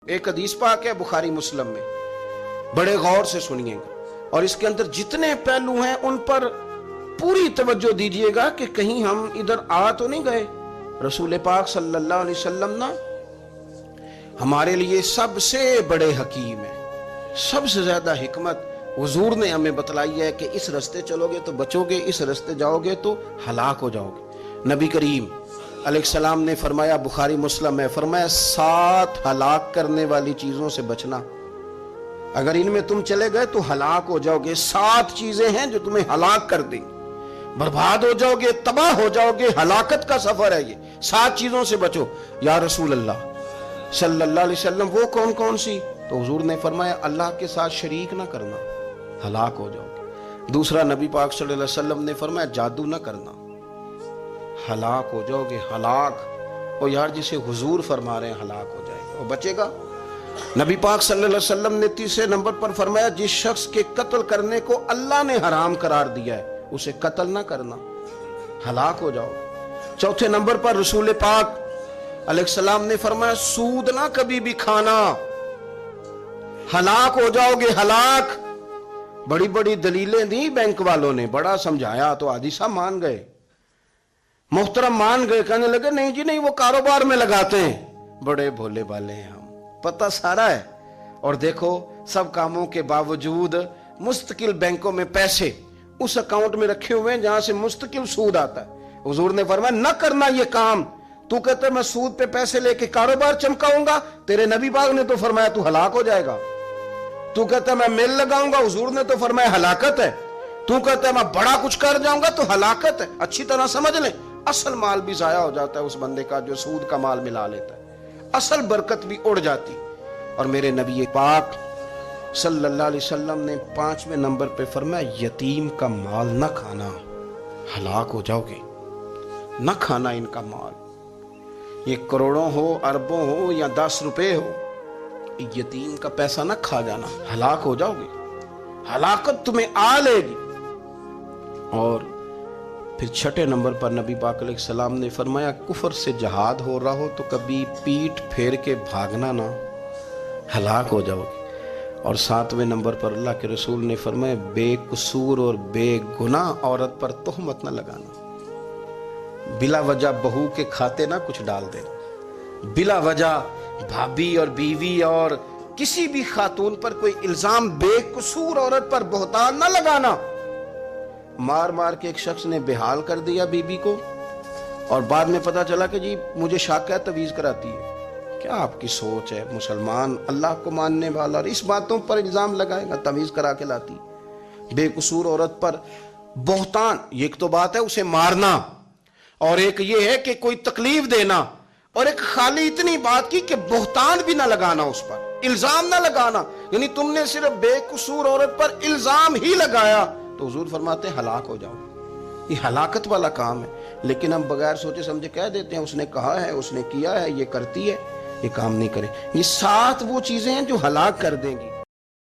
ایک حدیث پاک ہے بخاری مسلم میں، بڑے غور سے سنیے گا، اور اس کے اندر جتنے پہلو ہیں ان پر پوری توجہ دیجئے گا کہ کہیں ہم ادھر آ تو نہیں گئے۔ رسول پاک صلی اللہ علیہ وسلم نا ہمارے لیے سب سے بڑے حکیم ہیں، سب سے زیادہ حکمت حضور نے ہمیں بتلائی ہے کہ اس رستے چلو گے تو بچو گے، اس رستے جاؤ گے تو ہلاک ہو جاؤ گے۔ نبی کریم علیہ السلام نے فرمایا، بخاری مسلم ہے، فرمایا 7 ہلاک کرنے والی چیزوں سے بچنا، اگر ان میں تم چلے گئے تو ہلاک ہو جاؤ گے۔ 7 چیزیں ہیں جو تمہیں ہلاک کر دیں، برباد ہو جاؤ گے، تباہ ہو جاؤ گے، ہلاکت کا سفر ہے یہ، 7 چیزوں سے بچو۔ یا رسول اللہ صلی اللہ علیہ وسلم وہ کون کون سی؟ تو حضور نے فرمایا اللہ کے ساتھ شریک نہ کرنا، ہلاک ہو جاؤ گے۔ دوسرا نبی پاک صلی اللہ علیہ وسلم نے فرمایا جادو نہ کرنا، ہلاک ہو جاؤ گے، ہلاک۔ اور یار جسے حضور فرما رہے ہیں ہلاک ہو جائے گا، وہ بچے گا؟ نبی پاک صلی اللہ علیہ وسلم نے تیسرے نمبر پر فرمایا جس شخص کے قتل کرنے کو اللہ نے حرام قرار دیا ہے اسے قتل نہ کرنا، ہلاک ہو جاؤ گے۔ چوتھے نمبر پر رسول پاک علیہ السلام نے فرمایا سود نہ کبھی بھی کھانا، ہلاک ہو جاؤ گے، ہلاک۔ بڑی بڑی دلیلیں دی بینک والوں نے، بڑا سمجھایا تو عادی صاحب مان گئے، محترم مان گئے، کہنے لگے نہیں جی نہیں، وہ کاروبار میں لگاتے ہیں۔ بڑے بھولے بالے ہیں ہم، پتہ سارا ہے۔ اور دیکھو سب کاموں کے باوجود مستقل بینکوں میں پیسے اس اکاؤنٹ میں رکھے ہوئے ہیں جہاں سے مستقل سود آتا ہے۔ حضور نے فرمایا نہ کرنا یہ کام۔ تو کہتا ہے میں سود پہ پیسے لے کے کاروبار چمکاؤں گا، تیرے نبی پاک نے تو فرمایا تو ہلاک ہو جائے گا۔ تو کہتا ہے میں میل لگاؤں گا، حضور نے تو فرمایا ہلاکت ہے۔ تو کہتا ہے میں بڑا کچھ کر جاؤں گا تو ہلاکت ہے۔ اچھی طرح سمجھ لیں، اصل مال بھی ضائع ہو جاتا ہے اس بندے کا جو سود کا مال ملا لیتا ہے، اصل برکت بھی اڑ جاتی۔ اور میرے نبی پاک صلی اللہ علیہ وسلم نے 5ویں نمبر پہ فرمایا یتیم کا مال نہ کھانا، ہلاک ہو جاؤ گے، نہ کھانا ان کا مال، یہ کروڑوں ہو، اربوں ہو یا 10 روپے ہو، یتیم کا پیسہ نہ کھا جانا، ہلاک ہو جاؤ گے، ہلاکت تمہیں آ لے گی۔ اور پھر 6 نمبر پر نبی پاک علیہ السلام نے فرمایا کفر سے جہاد ہو رہا ہو تو کبھی پیٹ پھیر کے بھاگنا نہ، ہلاک ہو جاؤ گے۔ اور 7ویں نمبر پر اللہ کے رسول نے فرمایا بے قصور اور بے گناہ عورت پر تہمت نہ لگانا، بلا وجہ بہو کے کھاتے نہ کچھ ڈال دینا، بلا وجہ بھابی اور بیوی اور کسی بھی خاتون پر کوئی الزام بے قصور عورت پر بہتان نہ لگانا۔ مار مار کے ایک شخص نے بحال کر دیا بیوی کو، اور بعد میں پتا چلا کہ جی مجھے شک ہے تویز کراتی ہے۔ کیا آپ کی سوچ ہے؟ مسلمان اللہ کو ماننے والا اور اس باتوں پر الزام لگائے گا تویز کرا کے لاتی؟ بے قصور عورت پر بہتان، یہ ایک تو بات ہے اسے مارنا، اور ایک یہ ہے کہ کوئی تکلیف دینا، اور ایک خالی اتنی بات کی کہ بہتان بھی نہ لگانا، اس پر الزام نہ لگانا، یعنی تم نے صرف بے قصور عورت پر الزام ہی لگایا تو حضور فرماتے ہیں ہلاک ہو جاؤ۔ یہ ہلاکت والا کام ہے، لیکن ہم بغیر سوچے سمجھے کہہ دیتے ہیں اس نے کہا ہے، اس نے کیا ہے، یہ کرتی ہے، یہ کام نہیں کرے۔ یہ 7 وہ چیزیں ہیں جو ہلاک کر دیں گی۔